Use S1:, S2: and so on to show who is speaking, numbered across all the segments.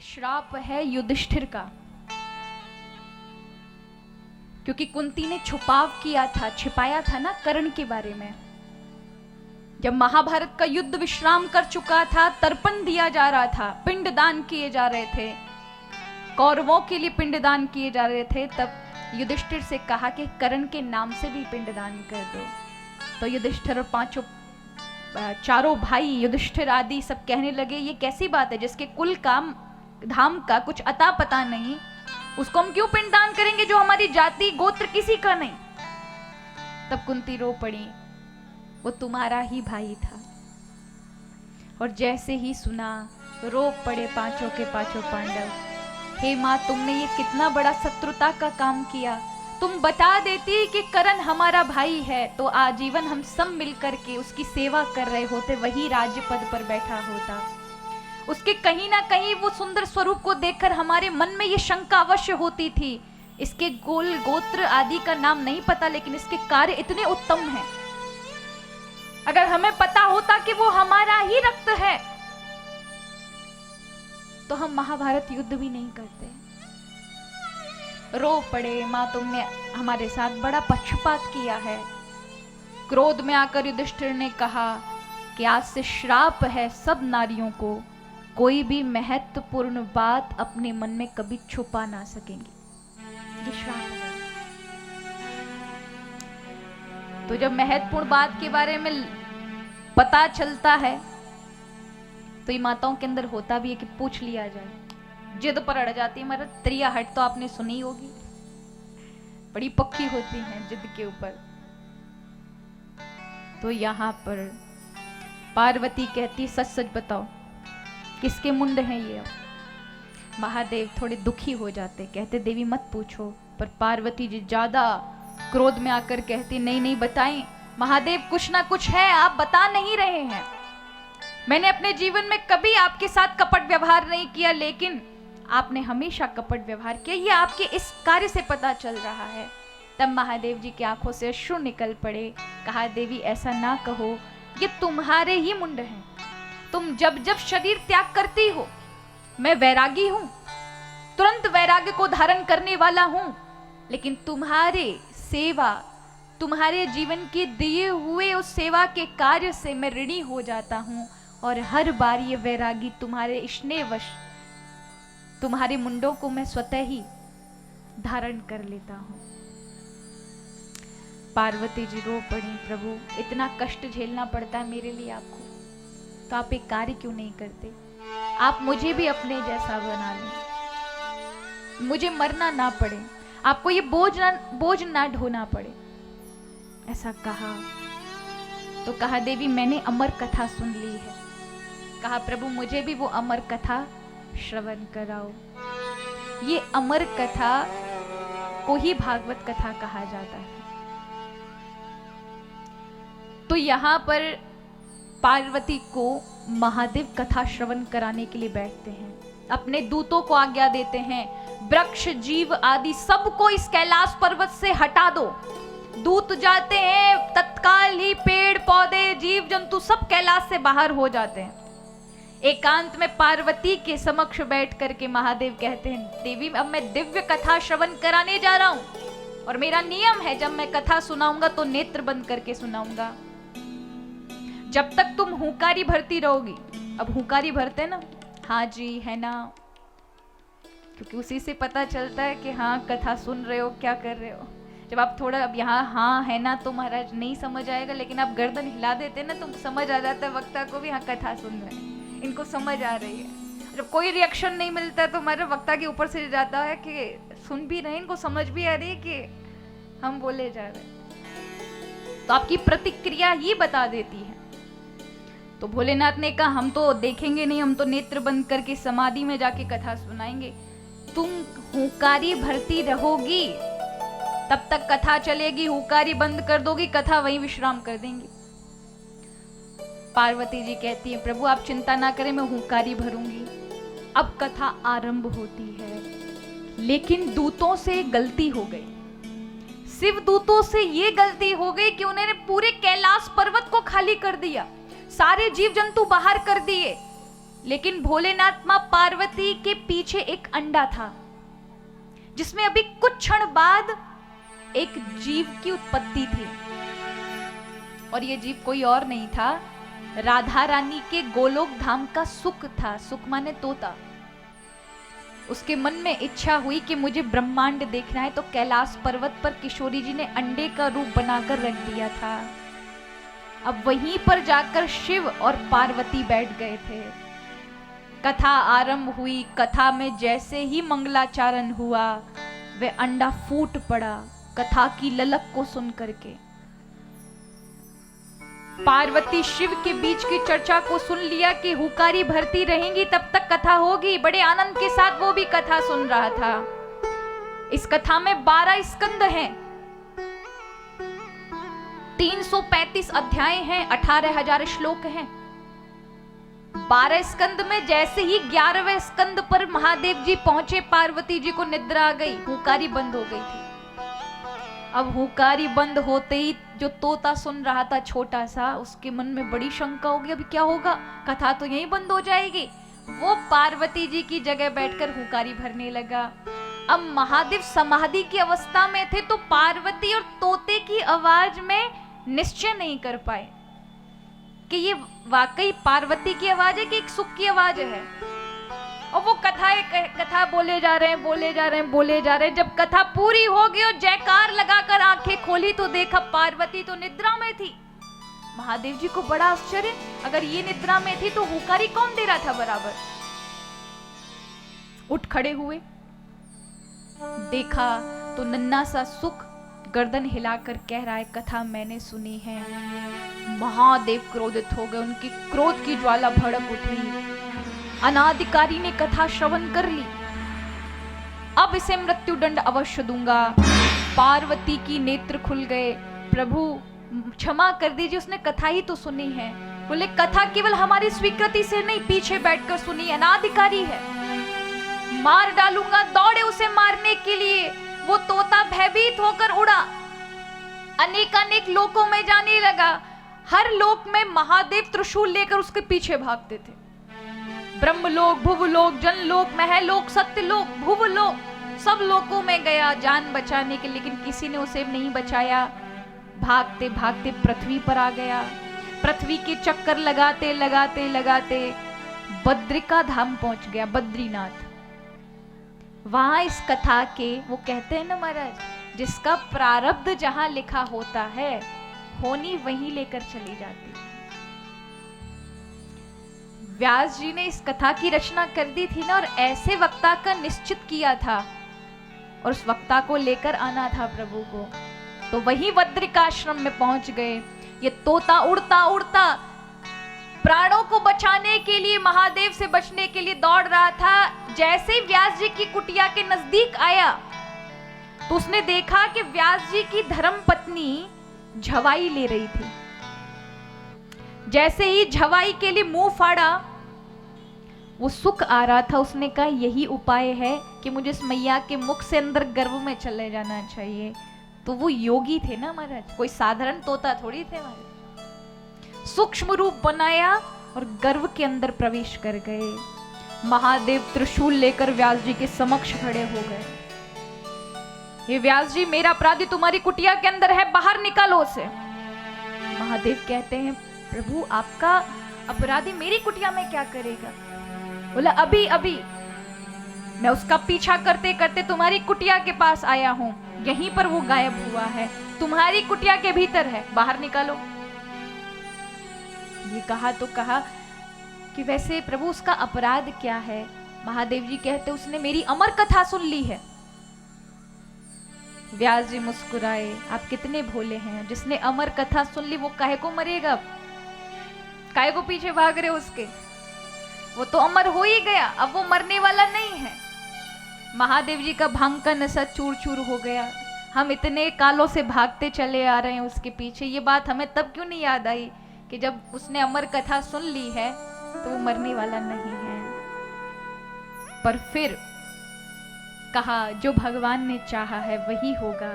S1: श्राप है युधिष्ठिर का, क्योंकि कुंती ने छुपाव किया था, छिपाया था ना कर्ण के बारे में। जब महाभारत का युद्ध विश्राम कर चुका था, तर्पण दिया जा रहा था, पिंडदान किए जा रहे थे, कौरवों के लिए पिंडदान किए जा रहे थे, तब युधिष्ठिर से कहा कि कर्ण के नाम से भी पिंडदान कर दो। तो युधिष्ठिर और चारों भाई युधिष्ठिर आदि सब कहने लगे, ये कैसी बात है, जिसके कुल का धाम का कुछ अता पता नहीं, उसको हम क्यों पिंडदान करेंगे जो हमारी जाति गोत्र किसी का नहीं। तब कुंती रो पड़ी, वो तुम्हारा ही भाई था। और जैसे ही सुना रो पड़े पांचों के पांचों पांडव, हे माँ तुमने ये कितना बड़ा शत्रुता का काम किया, तुम बता देती कि कर्ण हमारा भाई है तो आजीवन हम सब मिलकर के उसकी सेवा कर रहे होते, वही राज्य पद पर बैठा होता। उसके कहीं ना कहीं वो सुंदर स्वरूप को देखकर हमारे मन में ये शंका अवश्य होती थी, इसके गोल गोत्र आदि का नाम नहीं पता, लेकिन इसके कार्य इतने उत्तम हैं। अगर हमें पता होता कि वो हमारा ही रक्त है तो हम महाभारत युद्ध भी नहीं करते। रो पड़े, मां तुमने हमारे साथ बड़ा पक्षपात किया है। क्रोध में आकर युधिष्ठिर ने कहा कि आज से श्राप है सब नारियों को, कोई भी महत्वपूर्ण बात अपने मन में कभी छुपा ना सकेंगी, ये श्राप है। तो जब महत्वपूर्ण बात के बारे में पता चलता है तो ये माताओं के अंदर होता भी है कि पूछ लिया जाए, जिद पर अड़ जाती है। मगर त्रिया हट तो आपने सुनी होगी, बड़ी पक्की होती हैं जिद के ऊपर। तो यहां पर पार्वती कहती, सच सच बताओ किसके मुंड हैं ये। अब महादेव थोड़े दुखी हो जाते, कहते देवी मत पूछो। पर पार्वती जी ज्यादा क्रोध में आकर कहती, नहीं नहीं बताएं महादेव, कुछ ना कुछ है, आप बता नहीं रहे हैं। मैंने अपने जीवन में कभी आपके साथ कपट व्यवहार नहीं किया, लेकिन आपने हमेशा कपट व्यवहार किया, ये आपके इस कार्य से पता चल रहा है। तब महादेव जी की आंखों से अश्रु निकल पड़े। कहा देवी ऐसा ना कहो, ये तुम्हारे ही मुंड हैं। तुम जब जब शरीर त्याग करती हो, मैं वैरागी हूं, तुरंत वैराग्य को धारण करने वाला हूं, लेकिन तुम्हारे सेवा, तुम्हारे जीवन के दिए हुए उस सेवा के कार्य से मैं ऋणी हो जाता हूं, और हर बार ये वैरागी तुम्हारे स्नेहवश तुम्हारे मुंडों को मैं स्वतः ही धारण कर लेता हूं। पार्वती जी रो पड़ी, प्रभु इतना कष्ट झेलना पड़ता है मेरे लिए आपको, तो आप एक कार्य क्यों नहीं करते, आप मुझे भी अपने जैसा बना लें, मुझे मरना ना पड़े, आपको ये बोझ ना ढोना पड़े। ऐसा कहा तो कहा देवी मैंने अमर कथा सुन ली है। कहा प्रभु मुझे भी वो अमर कथा श्रवण कराओ। ये अमर कथा को ही भागवत कथा कहा जाता है। तो यहां पर पार्वती को महादेव कथा श्रवण कराने के लिए बैठते हैं, अपने दूतों को आज्ञा देते हैं, वृक्ष जीव आदि सबको इस कैलाश पर्वत से हटा दो। दूत जाते हैं, तत्काल ही पेड़ पौधे जीव जंतु सब कैलाश से बाहर हो जाते हैं। एकांत में पार्वती के समक्ष बैठ करके महादेव कहते हैं, देवी अब मैं दिव्य कथा श्रवण कराने जा रहा हूं, और मेरा नियम है जब मैं कथा सुनाऊंगा तो नेत्र बंद करके सुनाऊंगा। जब तक तुम हुंकारी भरती रहोगी, अब हुंकारी भरते ना, हाँ जी है ना, क्योंकि उसी से पता चलता है कि हाँ कथा सुन रहे हो, क्या कर रहे हो। जब आप थोड़ा अब यहाँ हाँ है ना तो महाराज नहीं समझ आएगा, लेकिन आप गर्दन हिला देते ना तो समझ आ जाता है वक्ता को भी हाँ कथा सुन रहे हैं, इनको समझ आ रही है। जब कोई रिएक्शन नहीं मिलता तो हमारे वक्ता के ऊपर से जाता है कि सुन भी रहे, इनको समझ भी आ रही है कि हम बोले जा रहे हैं, तो आपकी प्रतिक्रिया ही बता देती है। तो भोलेनाथ ने कहा हम तो देखेंगे नहीं, हम तो नेत्र बंद करके समाधि में जाके कथा सुनाएंगे। तुम हुंकारी भरती रहोगी तब तक कथा चलेगी, हुंकारी बंद कर दोगी कथा वहीं विश्राम कर देंगी। पार्वती जी कहती है प्रभु आप चिंता ना करें, मैं हुंकारी भरूंगी। अब कथा आरंभ होती है, लेकिन दूतों से गलती हो गई। शिव दूतों से ये गलती हो गई कि उन्होंने पूरे कैलाश पर्वत को खाली कर दिया, सारे जीव जंतु बाहर कर दिए, लेकिन भोलेनाथ मां पार्वती के पीछे एक अंडा था, जिसमें अभी कुछ क्षण बाद एक जीव की उत्पत्ति थी। और यह जीव कोई और नहीं था, राधा रानी के गोलोक धाम का सुख था। सुख माने तोता। उसके मन में इच्छा हुई कि मुझे ब्रह्मांड देखना है, तो कैलाश पर्वत पर किशोरी जी ने अंडे का रूप बनाकर रख दिया था। अब वहीं पर जाकर शिव और पार्वती बैठ गए थे। कथा आरंभ हुई। कथा में जैसे ही मंगलाचारण हुआ, वह अंडा फूट पड़ा कथा की ललक को सुन करके। पार्वती शिव के बीच की चर्चा को सुन लिया कि हुकारी भरती रहेंगी तब तक कथा होगी। बड़े आनंद के साथ वो भी कथा सुन रहा था। इस कथा में 12 स्कंद हैं, 335 अध्याय हैं, 18,000 श्लोक हैं। 12 स्कंद में जैसे ही 11वें स्कंद पर महादेव जी पहुंचे, पार्वती जी को निद्रा आ गई, हुकारी बंद हो गई थी। अब हुकारी बंद होते ही जो तोता सुन रहा था छोटा सा, उसके मन में बड़ी शंका होगी, अभी क्या होगा, कथा तो यहीं बंद हो जाएगी। वो पार्वती जी की जगह बैठकर हुकारी भरने लगा। अब महादेव समाधि की अवस्था में थे, तो पार्वती और तोते की आवाज में निश्चय नहीं कर पाए कि ये वाकई पार्वती की आवाज है कि एक सुख की आवाज है। और वो कथा बोले जा रहे हैं। जब कथा पूरी हो गई और जयकार लगाकर आंखें खोली, तो देखा पार्वती तो निद्रा में थी। महादेव जी को बड़ा आश्चर्य, अगर ये निद्रा में थी तो हुकारी कौन दे रहा था बराबर। उठ खड़े हुए, देखा तो नन्हा सा सुख गर्दन हिलाकर कह रहा है, कथा मैंने सुनी है। महादेव क्रोधित हो गए, उनकी क्रोध की ज्वाला भड़क उठी। अनाधिकारी ने कथा श्रवण कर ली, अब इसे मृत्युदंड अवश्य दूंगा। पार्वती की नेत्र खुल गए, प्रभु क्षमा कर दीजिए, उसने कथा ही तो सुनी है। बोले कथा केवल हमारी स्वीकृति से नहीं, पीछे बैठकर सुनी, अनाधिकारी है, मार डालूंगा। दौड़े उसे मारने के लिए। वो तोता भयभीत होकर उड़ा, अनेकानेक लोकों में जाने लगा। हर लोक में महादेव त्रिशूल लेकर उसके पीछे भागते थे। ब्रह्मलोक, भुवलोक, जनलोक, महलोक, सत्यलोक, भुवलोक, सब लोकों में गया जान बचाने के, लेकिन किसी ने उसे नहीं बचाया। भागते भागते पृथ्वी पर आ गया। पृथ्वी के चक्कर लगाते लगाते लगाते बद्रिका धाम पहुंच गया, बद्रीनाथ। वहां इस कथा के, वो कहते हैं ना महाराज, जिसका प्रारब्ध जहां लिखा होता है, होनी वहीं लेकर चली जाती है। व्यास जी ने इस कथा की रचना कर दी थी ना, और ऐसे वक्ता का निश्चित किया था, और उस वक्ता को लेकर आना था प्रभु को। तो वही बद्रिकाश्रम में पहुंच गए। ये तोता उड़ता उड़ता प्राणों को बचाने के लिए, महादेव से बचने के लिए दौड़ रहा था। जैसे व्यास जी की कुटिया के नजदीक आया, तो उसने देखा कि व्यास जी की धर्म पत्नी झवाई ले रही थी। जैसे ही झवाई के लिए मुंह फाड़ा, वो सुख आ रहा था। उसने कहा यही उपाय है कि मुझे इस मैया के मुख से अंदर गर्भ में चले जाना चाहिए। तो वो योगी थे ना महाराज, कोई साधारण तोता थोड़ी थे महाराज। सूक्ष्म रूप बनाया और गर्भ के अंदर प्रवेश कर गए। महादेव त्रिशूल लेकर व्यास जी के समक्ष खड़े हो गए। ये व्यास जी, मेरा अपराधी तुम्हारी कुटिया के अंदर है, बाहर निकालो उसे। महादेव कहते हैं, प्रभु आपका अपराधी मेरी कुटिया में क्या करेगा? बोला अभी अभी मैं उसका पीछा करते करते तुम्हारी कुटिया के पास आया हूं, यहीं पर वो गायब हुआ है, तुम्हारी कुटिया के भीतर है, बाहर निकालो। ये कहा तो कहा कि वैसे प्रभु उसका अपराध क्या है? महादेव जी कहते उसने मेरी अमर कथा सुन ली है। व्यास जी मुस्कुराए, आप कितने भोले हैं, जिसने अमर कथा सुन ली वो काहे को मरेगा? काहे को पीछे भाग रहे उसके? वो तो अमर हो ही गया, अब वो मरने वाला नहीं है। महादेव जी का भांग का नशा चूर चूर हो गया। हम इतने कालों से भागते चले आ रहे हैं उसके पीछे, ये बात हमें तब क्यों नहीं याद आई कि जब उसने अमर कथा सुन ली है तो वो मरने वाला नहीं है। पर फिर कहा जो भगवान ने चाहा है वही होगा।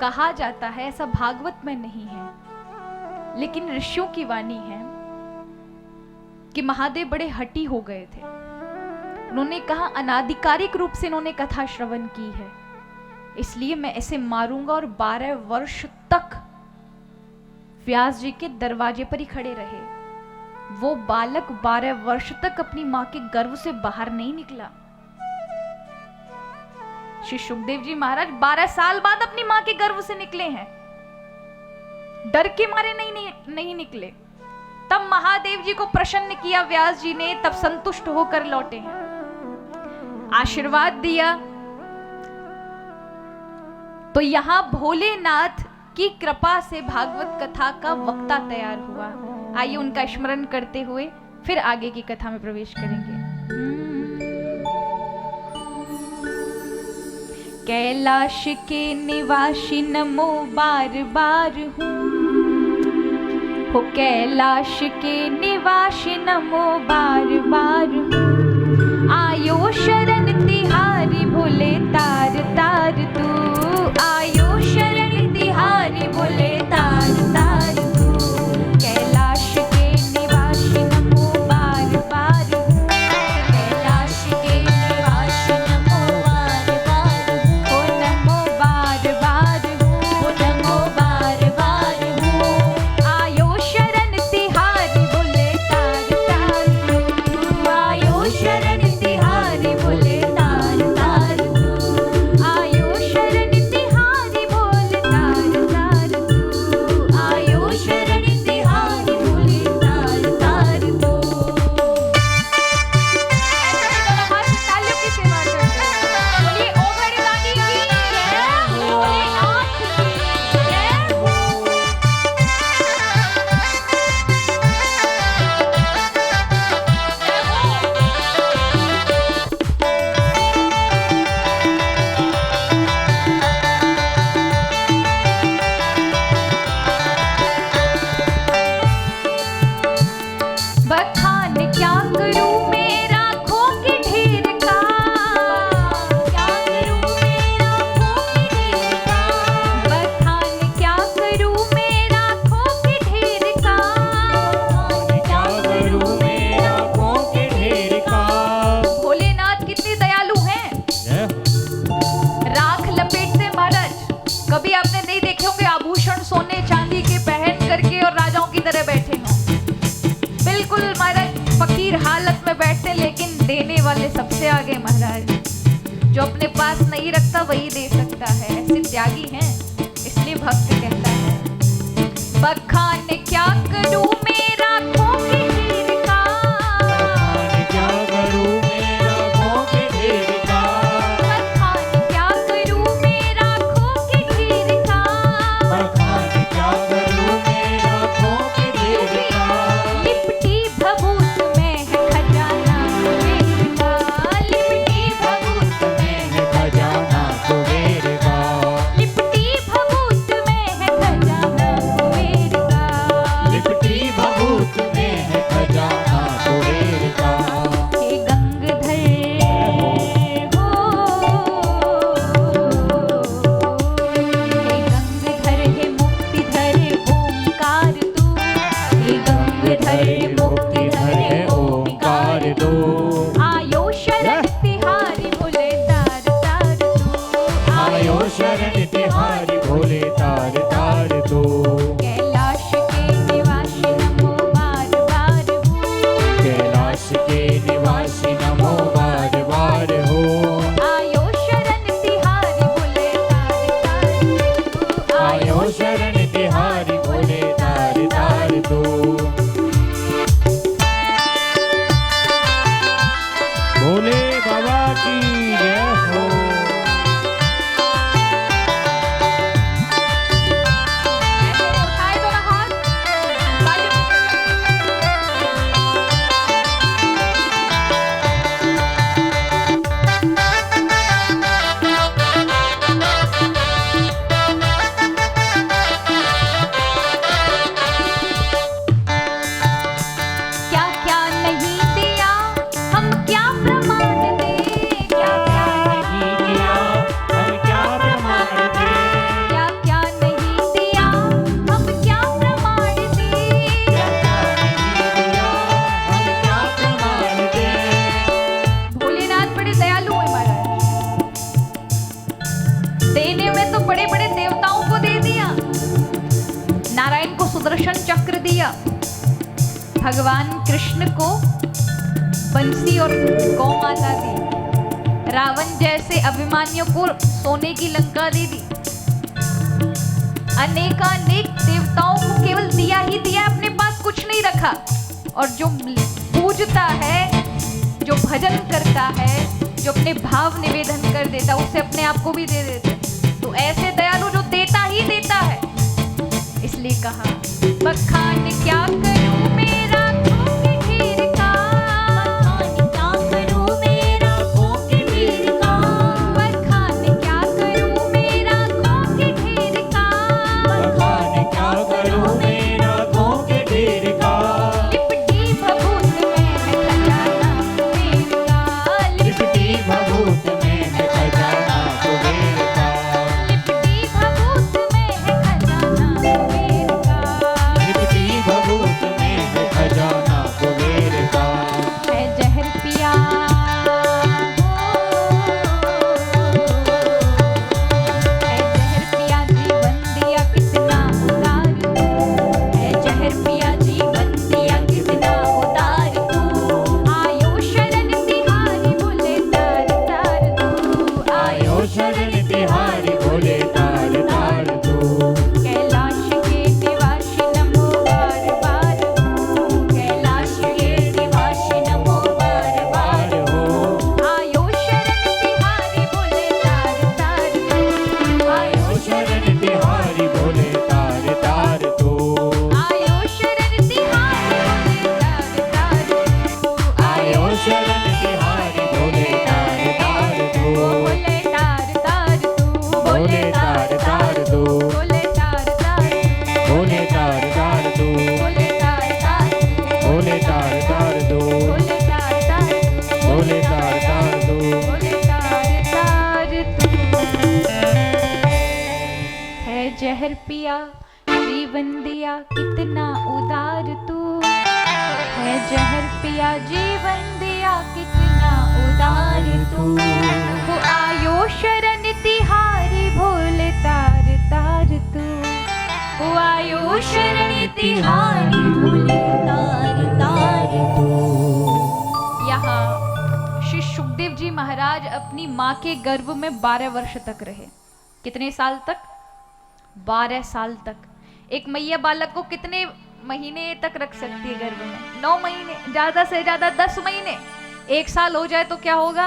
S1: कहा जाता है, ऐसा भागवत में नहीं है लेकिन ऋषियों की वाणी है कि महादेव बड़े हठी हो गए थे। उन्होंने कहा अनाधिकारिक रूप से इन्होंने कथा श्रवण की है, इसलिए मैं ऐसे मारूंगा। और 12 वर्ष तक व्यास जी के दरवाजे पर ही खड़े रहे। वो बालक 12 वर्ष तक अपनी मां के गर्भ से बाहर नहीं निकला। श्री सुखदेव जी महाराज 12 साल बाद अपनी मां के गर्भ से निकले हैं, डर के मारे नहीं निकले। तब महादेव जी को प्रसन्न किया व्यास जी ने, तब संतुष्ट होकर लौटे हैं, आशीर्वाद दिया। तो यहां भोलेनाथ की कृपा से भागवत कथा का वक्ता तैयार हुआ। आइए उनका स्मरण करते हुए फिर आगे की कथा में प्रवेश करेंगे। कैलाश के निवासी नमो बार बार हूँ, हो कैलाश के निवासी नमो बार बार हूँ। आयो शरण तिहारी भोले तार तार तू, आयो शरण तिहारी भोले तार तार तू। कैलाश के निवासी नमो बार बार हूँ, कैलाश के निवासी नमो बार बार हूँ। ओ नमो बार बार हूँ, ओ नमो बार बार हूँ। आयो शरण तिहारी भोले तार तार तू, आयो शरण तिहारी भोले तार तार तू, आयो शरण तिहारी भोले तार तार तू, आयो शरण तिहारी भोले तार तार तू। तालियों की सेवा करते हैं। बोलिए ओ घड़ीदानी की जय, भोलेनाथ की जय हो। बखान क्या करूं मेरा खो के ढेर का, क्या करूं मेरा खो के ढेर का। बखान क्या करूं मेरा खो के ढेर का, क्या करूं मेरा खो के ढेर का। भोलेनाथ कितने दयालु हैं, राख लपेटते महाराज। कभी आपने नहीं देखे होंगे आभूषण सोने चांदी के पहन करके और राजाओं की तरह बैठे हों। बिल्कुल महाराज फकीर हालत में बैठते, लेकिन देने वाले सबसे आगे महाराज। जो अपने पास नहीं रखता वही दे सकता है, ऐसे त्यागी हैं। इसलिए भक्त कहता है बखान क्या करूं मेरा खो के ढेर का,
S2: क्या करूं मेरा खो के ढेर का।
S1: बखान क्या करूं मेरा खो के ढेर का।
S2: बखान क्या करूं मेरा खो के ढेर का।
S1: लिपटी भभूत में है खजाना कुबेर का, लिपटी भभूत में है
S2: खजाना कुबेर का।
S1: लिपटी भभूत में है खजाना कुबेर का।
S2: लिपटी भभूत में
S1: बड़े बड़े देवताओं को दे दिया, नारायण को सुदर्शन चक्र दिया, भगवान कृष्ण को बंसी और गौ माता दी, रावण जैसे अभिमानियों को सोने की लंका दे दी, अनेकानेक देवताओं को केवल दिया ही दिया, अपने पास कुछ नहीं रखा। और जो पूजता है, जो भजन करता है, जो अपने भाव निवेदन कर देता, उसे अपने आप को भी दे देते। तो ऐसे दयालु जो देता ही देता है, इसलिए कहा बखान क्या करूं मेरा आँखों की खीर का,
S3: बखान क्या करूं मेरा आँखों की खीर का,
S1: बखान क्या करूं मेरा आँखों की खीर का,
S2: बखान क्या करूं मेरा आँखों के ढेर का,
S1: लिपटी भभूत में है खजाना कुबेर का,
S2: लिपटी भभूत में है खजाना कुबेर का,
S1: लिपटी भभूत में है खजाना कुबेर का,
S2: लिपटी भभूत में है खजाना कुबेर का,
S1: है जहर पिया है जहर पिया जीवन दिया कितना उदार तू, है जहर पिया जीवन दिया कितना उदार तू, आयो शरण तिहारी बोले तार तार तू,
S2: आयो शरण तिहारी बोले तार तार तू,
S1: कैलाश के निवासी नमो बार बार तू, कैलाश के निवासी नमो बार बार
S2: हो
S1: आयो शरण तिहारी बोले तार तार तू,
S2: आयो शरण तिहारी बोले तार तार तू,
S1: आयो शरण तिहारी बोले तार तार तू,
S2: आयो शरण तिहारी बोले तार तार तू,
S1: बोले तार तार तू,
S2: बोले तार तार तू,
S1: बोले तार तार तू,
S2: बोले तार तार तू,
S1: बोले तार तार तू,
S2: बोले तार तार तू,
S1: बोले तार तार तू,
S2: बोले तार तार तू,
S1: बोले तार तार तू। है जहर पिया जीवन दिया कितना उदार तू, है जहर पिया जीवन दिया कितना उदार तू, वो आयो शरण तिहारी भोले तार तार तू, वो आयो शरण तिहारी भोले तार तार तू। यहाँ श्री सुखदेव जी महाराज अपनी माँ के गर्भ में 12 वर्ष तक रहे। कितने साल तक? 12 साल तक। एक मैया बालक को कितने महीने तक रख सकती है गर्भ में? 9 महीने, ज्यादा से ज्यादा 10 महीने। 1 साल हो जाए तो क्या होगा?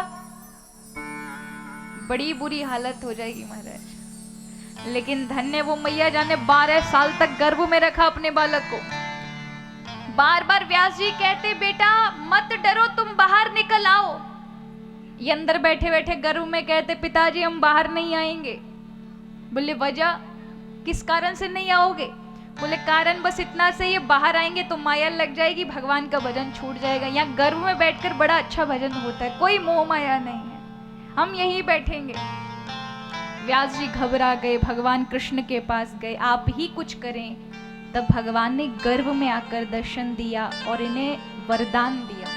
S1: बड़ी बुरी हालत हो जाएगी महाराज। लेकिन धन्य वो मैया जाने 12 साल तक गर्भ में रखा अपने बालक को। बार बार व्यास जी कहते बेटा मत डरो, तुम बाहर निकल आओ। ये अंदर बैठे बैठे गर्भ में कहते पिताजी हम बाहर नहीं आएंगे। बोले वजह किस कारण से नहीं आओगे? बोले कारण बस इतना से ये बाहर आएंगे तो माया लग जाएगी, भगवान का भजन छूट जाएगा। यहाँ गर्भ में बैठकर बड़ा अच्छा भजन होता है, कोई मोह माया नहीं है, हम यहीं बैठेंगे। व्यास जी घबरा गए, भगवान कृष्ण के पास गए, आप ही कुछ करें। तब भगवान ने गर्भ में आकर दर्शन दिया और इन्हें वरदान दिया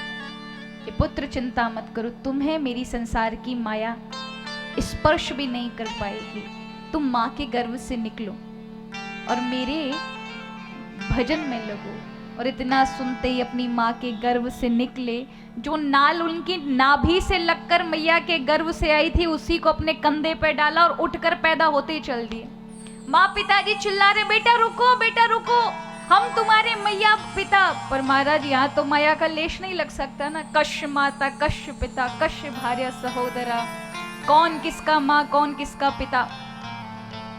S1: कि पुत्र चिंता मत करो, तुम्हें मेरी संसार की माया स्पर्श भी नहीं कर पाएगी। तुम माँ के गर्भ से निकलो और मेरे भजन में लगो। और इतना सुनते ही अपनी माँ के गर्भ से निकले। जो नाल उनकी नाभि से लगकर मैया के गर्भ से आई थी उसी को अपने कंधे पे डाला और उठकर पैदा होते ही चल दिए। माँ पिताजी चिल्ला रहे बेटा रुको, बेटा रुको, हम तुम्हारे मैया पिता। पर महाराज यहाँ तो माया का लेश नहीं लग सकता ना। कश्य माता, कश्य पिता, कश्य भार्या सहोदरा, कौन किसका माँ कौन किसका पिता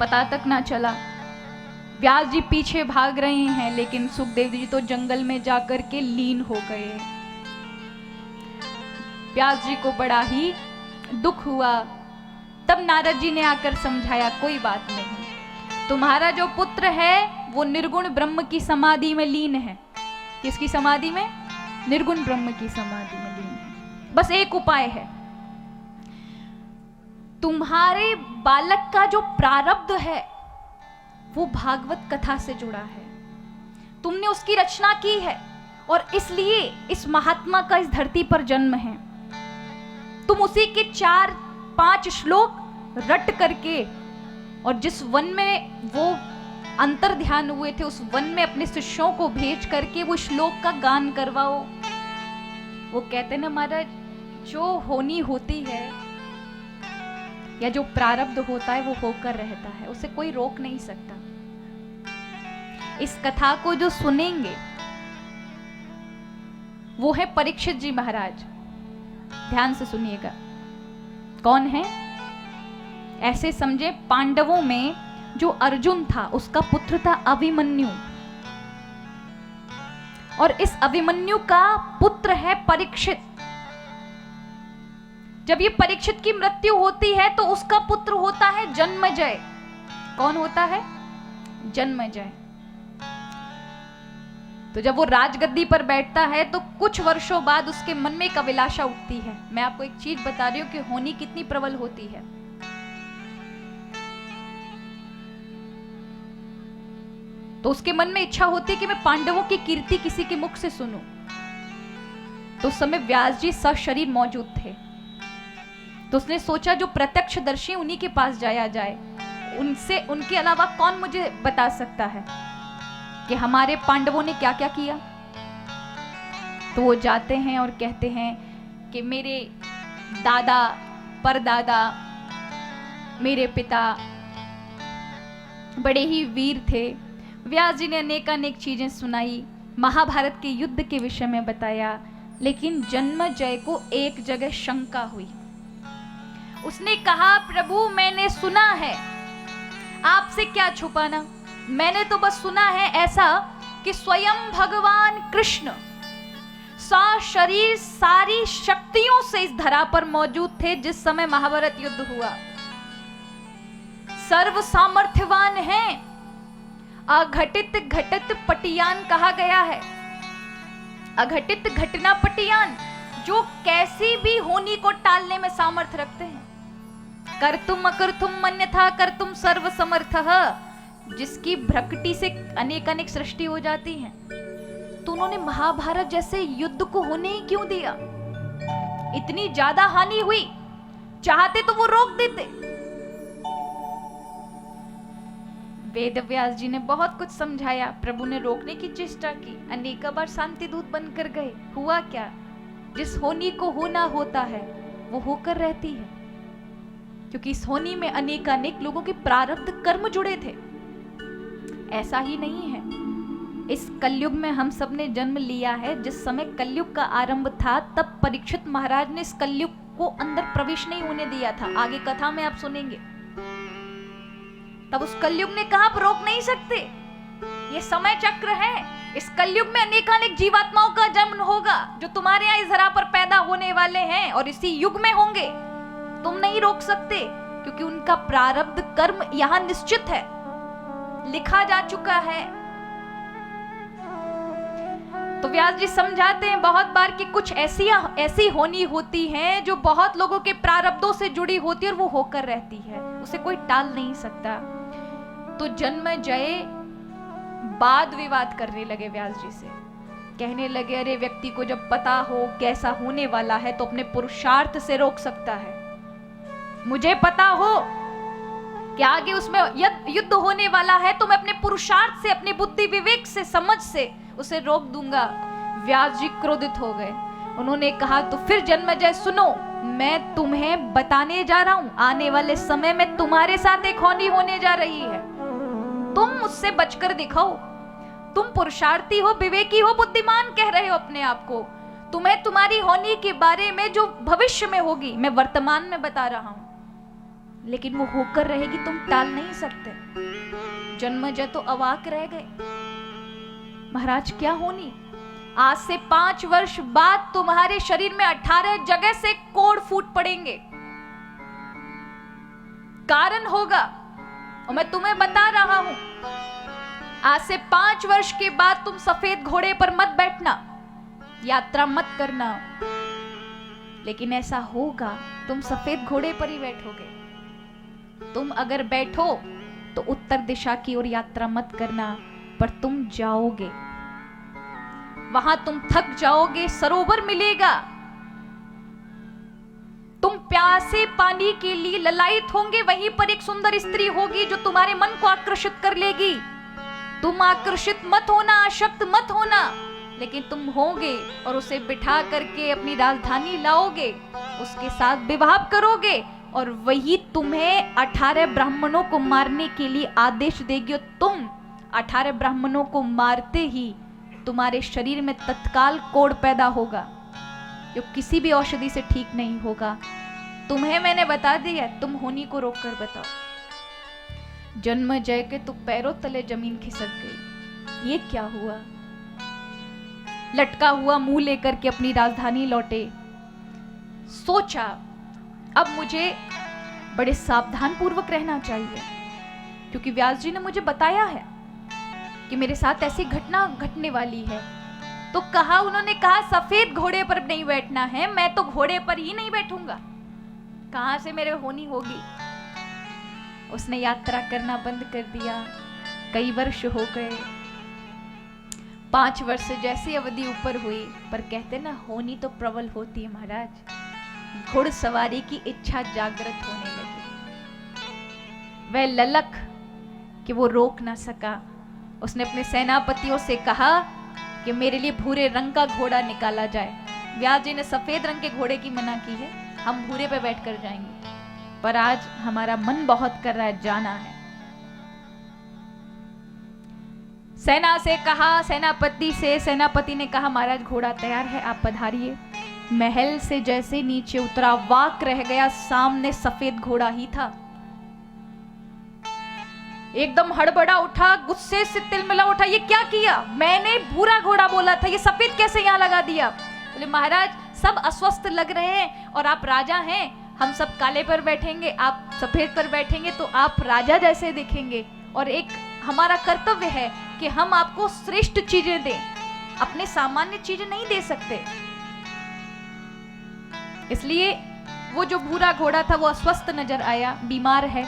S1: पता तक ना चला। व्यास जी पीछे भाग रहे हैं लेकिन सुखदेव जी तो जंगल में जाकर के लीन हो गए। व्यास जी को बड़ा ही दुख हुआ। तब नारद जी ने आकर समझाया कोई बात नहीं, तुम्हारा जो पुत्र है वो निर्गुण ब्रह्म की समाधि में लीन है। किसकी समाधि में? निर्गुण ब्रह्म की समाधि में लीन है। बस एक उपाय है, तुम्हारे बालक का जो प्रारब्ध है वो भागवत कथा से जुड़ा है, तुमने उसकी रचना की है और इसलिए इस महात्मा का इस धरती पर जन्म है। तुम उसी के 4-5 श्लोक रट करके और जिस वन में वो अंतर ध्यान हुए थे, उस वन में अपने शिष्यों को भेज करके वो श्लोक का गान करवाओ। वो कहते ना महाराज, जो होनी होती है या जो प्रारब्ध होता है वो होकर रहता है, उसे कोई रोक नहीं सकता। इस कथा को जो सुनेंगे वो है परीक्षित जी महाराज। ध्यान से सुनिएगा, कौन है? ऐसे समझे, पांडवों में जो अर्जुन था उसका पुत्र था अभिमन्यु, और इस अभिमन्यु का पुत्र है परीक्षित। जब ये परीक्षित की मृत्यु होती है तो उसका पुत्र होता है जन्मेजय। कौन होता है? जन्मेजय। तो जब वो राजगद्दी पर बैठता है तो कुछ वर्षों बाद उसके मन में एक अभिलाषा उठती है। मैं आपको एक चीज बता रही हूं कि होनी कितनी प्रबल होती है। तो उसके मन में इच्छा होती है कि मैं पांडवों की कीर्ति किसी के मुख से सुनूं। तो उस समय व्यास जी सशरीर मौजूद थे। तो उसने सोचा जो प्रत्यक्षदर्शी उन्हीं के पास जाया जाए, उनसे, उनके अलावा कौन मुझे बता सकता है कि हमारे पांडवों ने क्या क्या किया। तो वो जाते हैं और कहते हैं कि मेरे दादा परदादा, मेरे पिता बड़े ही वीर थे। व्यास जी ने अनेक चीजें सुनाई, महाभारत के युद्ध के विषय में बताया, लेकिन जन्मेजय को एक जगह शंका हुई। उसने कहा, प्रभु मैंने सुना है, आपसे क्या छुपाना, मैंने तो बस सुना है ऐसा कि स्वयं भगवान कृष्ण सशरीर सारी शक्तियों से इस धरा पर मौजूद थे जिस समय महाभारत युद्ध हुआ। सर्व सामर्थ्यवान हैं, अघटित घटित पटियान कहा गया है। अघटित घटना पटियान, जो कैसी भी होनी को टालने में सामर्थ्य रखते हैं। कर्तुम अकर्तुम मन्यथा कर्तुम सर्व समर्थः, जिसकी भ्रकटी से अनेक सृष्टि हो जाती हैं। तो उन्होंने महाभारत जैसे युद्ध को होने ही क्यों दिया? इतनी ज्यादा हानि हुई, चाहते तो वो रोक देते। वेदव्यास जी ने बहुत कुछ समझाया, प्रभु ने रोकने की चेष्टा की, अनेक बार शांति दूत बनकर गए। हुआ क्या? जिस होनी को होना होता है वो होकर रहती है, क्योंकि इस होनी में अनेक लोगों के प्रारब्ध कर्म जुड़े थे। ऐसा ही नहीं है, इस कलयुग में हम सब ने जन्म लिया है। जिस समय कलयुग का आरंभ था तब परीक्षित महाराज ने इस कलयुग को अंदर प्रवेश नहीं होने दिया था। आगे कथा में आप सुनेंगे। तब उस कलयुग ने कहा, आप रोक नहीं सकते, ये समय चक्र है। इस कलयुग में अनेक जीवात्माओं का जन्म होगा जो तुम्हारे यहाँ इस धरा पर पैदा होने वाले हैं और इसी युग में होंगे। तुम नहीं रोक सकते, क्योंकि उनका प्रारब्ध कर्म यहाँ निश्चित है, लिखा जा चुका है। तो व्यास जी समझाते हैं बहुत बार कि कुछ ऐसी होनी होती हैं जो बहुत लोगों के प्रारब्धों से जुड़ी होती है और वो होकर रहती है, उसे कोई टाल नहीं सकता। तो जन्मेजय वाद विवाद करने लगे व्यास जी से, कहने लगे, अरे व्यक्ति को जब पता हो कैसा होने वाला है तो अपने पुरुषार्थ से रोक सकता है। मुझे पता हो कि आगे उसमें युद्ध होने वाला है तो मैं अपने पुरुषार्थ से, अपनी बुद्धि विवेक से, समझ से उसे रोक दूंगा। व्यास जी क्रोधित हो गए। उन्होंने कहा, तो फिर जन्मेजय सुनो, मैं तुम्हें बताने जा रहा हूं, आने वाले समय में तुम्हारे साथ एक होनी होने जा रही है। तुम मुझसे बचकर दिखाओ। तुम पुरुषार्थी हो, विवेकी हो, बुद्धिमान कह रहे हो अपने आप को। तुम्हें तुम्हारी होनी के बारे में जो भविष्य में होगी मैं वर्तमान में बता रहा हूं, लेकिन वो होकर रहेगी, तुम टाल नहीं सकते। जन्मेजय तो अवाक रह गए। महाराज क्या होनी? आज से 5 वर्ष बाद तुम्हारे शरीर में 18 जगह से कोढ़ फूट पड़ेंगे, कारण होगा और मैं तुम्हें बता रहा हूं। आज से 5 वर्ष के बाद तुम सफेद घोड़े पर मत बैठना, यात्रा मत करना, लेकिन ऐसा होगा तुम सफेद घोड़े पर ही बैठोगे। तुम अगर बैठो तो उत्तर दिशा की ओर यात्रा मत करना, पर तुम जाओगे, वहां तुम थक जाओगे, सरोवर मिलेगा, तुम प्यासे पानी के लिए ललायित होंगे, वहीं पर एक सुंदर स्त्री होगी जो तुम्हारे मन को आकर्षित कर लेगी। तुम आकर्षित मत होना, आसक्त मत होना, लेकिन तुम होगे और उसे बिठा करके अपनी राजधानी लाओगे, उसके साथ विवाह करोगे और वही तुम्हें 18 ब्राह्मणों को मारने के लिए आदेश देगी। और तुम 18 ब्राह्मणों को मारते ही तुम्हारे शरीर में तत्काल कोढ़ पैदा होगा जो किसी भी औषधि से ठीक नहीं होगा। तुम्हें मैंने बता दिया, तुम होनी को रोक कर बताओ। जन्म जय के तो पैरों तले जमीन खिसक गई। ये क्या हुआ? लटका हुआ मुंह लेकर के अपनी राजधानी लौटे। सोचा अब मुझे बड़े सावधान पूर्वक रहना चाहिए, क्योंकि व्यास जी ने मुझे बताया है कि मेरे साथ ऐसी घटना घटने वाली है। तो उन्होंने कहा सफेद घोड़े पर नहीं बैठना है, मैं तो घोड़े पर ही नहीं बैठूंगा, कहां से मेरे होनी होगी। उसने यात्रा करना बंद कर दिया। कई वर्ष हो गए, 5 वर्ष से जैसी अवधि ऊपर हुई, पर कहते ना होनी तो प्रबल होती है महाराज। घुड़सवारी की इच्छा जागृत होने लगी। वह ललक कि वो रोक ना सका। उसने अपने सेनापतियों से कहा कि मेरे लिए भूरे रंग का घोड़ा निकाला जाए। व्यास जी ने सफेद रंग के घोड़े की मना की है, हम भूरे पे बैठ कर जाएंगे, पर आज हमारा मन बहुत कर रहा है, जाना है। सेना से कहा, सेनापति ने कहा महाराज घोड़ा तैयार है, आप पधारिए। महल से जैसे नीचे उतरा, वाक रह गया, सामने सफेद घोड़ा ही था। एकदम हड़बड़ा उठा, गुस्से से तिलमिला उठा, ये क्या किया? मैंने भूरा घोड़ा बोला था, ये सफेद कैसे यहाँ लगा दिया? बोले महाराज सब अस्वस्थ लग रहे हैं और आप राजा हैं, हम सब काले पर बैठेंगे, आप सफेद पर बैठेंगे तो आप राजा जैसे दिखेंगे, और एक हमारा कर्तव्य है कि हम आपको श्रेष्ठ चीजें दें, अपने सामान्य चीजें नहीं दे सकते। इसलिए वो जो भूरा घोड़ा था वो अस्वस्थ नजर आया, बीमार है,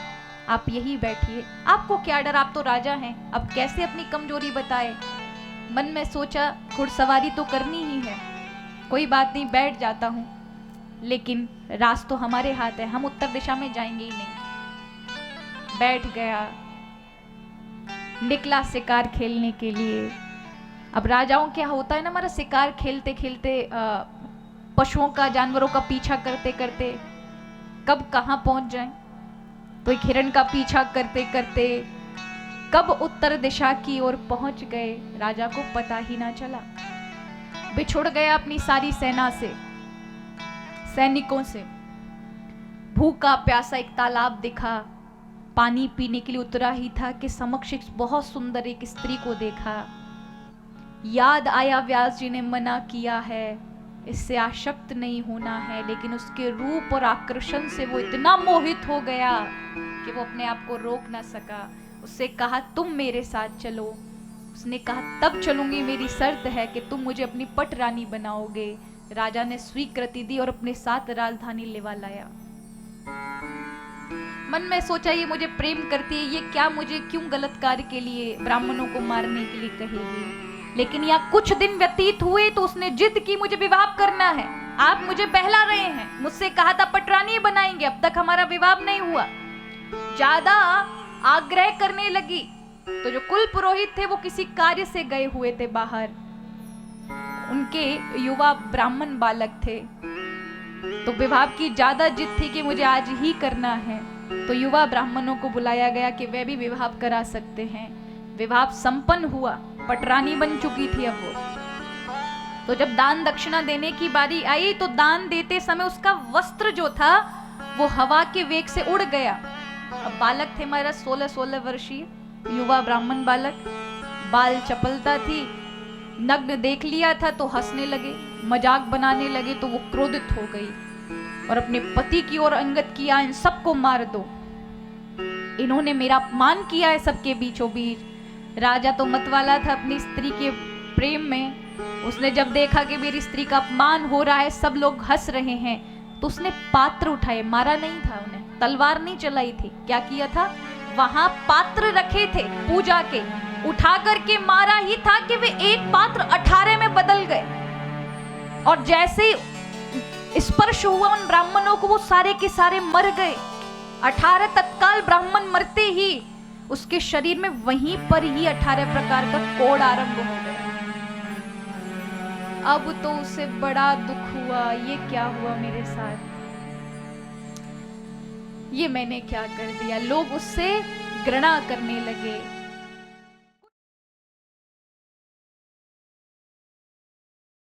S1: आप यही बैठिए। आपको क्या डर, आप तो राजा हैं, अब कैसे अपनी कमजोरी बताए। मन में सोचा घुड़सवारी तो करनी ही है, कोई बात नहीं बैठ जाता हूं, लेकिन रास्ता तो हमारे हाथ है, हम उत्तर दिशा में जाएंगे ही नहीं। बैठ गया, निकला शिकार खेलने के लिए। अब राजाओं क्या होता है ना, हमारा शिकार खेलते खेलते पशुओं का, जानवरों का पीछा करते करते कब कहां पहुंच जाएं। तो एक हिरण का पीछा करते करते कब उत्तर दिशा की ओर पहुंच गए, राजा को पता ही ना चला। बिछुड़ गया अपनी सारी सेना से, सैनिकों से। भूखा प्यासा एक तालाब दिखा, पानी पीने के लिए उतरा ही था कि समक्ष एक बहुत सुंदर एक स्त्री को देखा। याद आया व्यास जी ने मना किया है, इससे आसक्त नहीं होना है, लेकिन उसके रूप और आकर्षण से वो इतना मोहित हो गया कि वो अपने आप को रोक ना सका। उससे कहा तुम मेरे साथ चलो। उसने कहा तब चलूंगी, मेरी शर्त है कि तुम मुझे अपनी पट रानी बनाओगे। राजा ने स्वीकृति दी और अपने साथ राजधानी लेवा लाया। मन में सोचा ये मुझे प्रेम करती है, ये क्या मुझे क्यों गलत कार्य के लिए, ब्राह्मणों को मारने के लिए कहेगी। लेकिन यहाँ कुछ दिन व्यतीत हुए तो उसने जिद की मुझे विवाह करना है, आप मुझे बहला रहे हैं, मुझसे कहा था पटरानी बनाएंगे, अब तक हमारा विवाह नहीं हुआ। ज्यादा आग्रह करने लगी तो जो कुल पुरोहित थे वो किसी कार्य से गए हुए थे बाहर, उनके युवा ब्राह्मण बालक थे, तो विवाह की ज्यादा जिद थी कि मुझे आज ही करना है। तो युवा ब्राह्मणों को बुलाया गया कि वे भी विवाह करा सकते हैं। विवाह संपन्न हुआ, पटरानी बन चुकी थी अब वो। तो जब दान दक्षिणा देने की बारी आई तो दान देते समय उसका वस्त्र जो था वो हवा के वेग से उड़ गया। अब बालक थे हमारा 16 वर्षीय युवा ब्राह्मण बालक, बाल चपलता थी, नग्न देख लिया था तो हंसने लगे, मजाक बनाने लगे, तो वो क्रोधित हो गई और अपने पति की ओर अंगत किया, इन सबको मार दो, इन्होंने मेरा अपमान किया है सबके बीचों बीच। राजा तो मतवाला था अपनी स्त्री के प्रेम में, उसने जब देखा कि मेरी स्त्री का अपमान हो रहा है, सब लोग हंस रहे हैं, तो उसने पात्र उठाए, मारा नहीं था उन्हें, तलवार नहीं चलाई थी, क्या किया था, वहां पात्र रखे थे पूजा के, उठा करके मारा ही था कि वे एक पात्र 18 में बदल गए। और जैसे स्पर्श हुआ उन ब्राह्मणों को, वो सारे के सारे मर गए। 18 तत्काल ब्राह्मण मरते ही उसके शरीर में वहीं पर ही 18 प्रकार का कोढ़ आरंभ हो गया। अब तो उसे बड़ा दुख हुआ, ये क्या हुआ मेरे साथ, ये मैंने क्या कर दिया। लोग उससे घृणा करने लगे,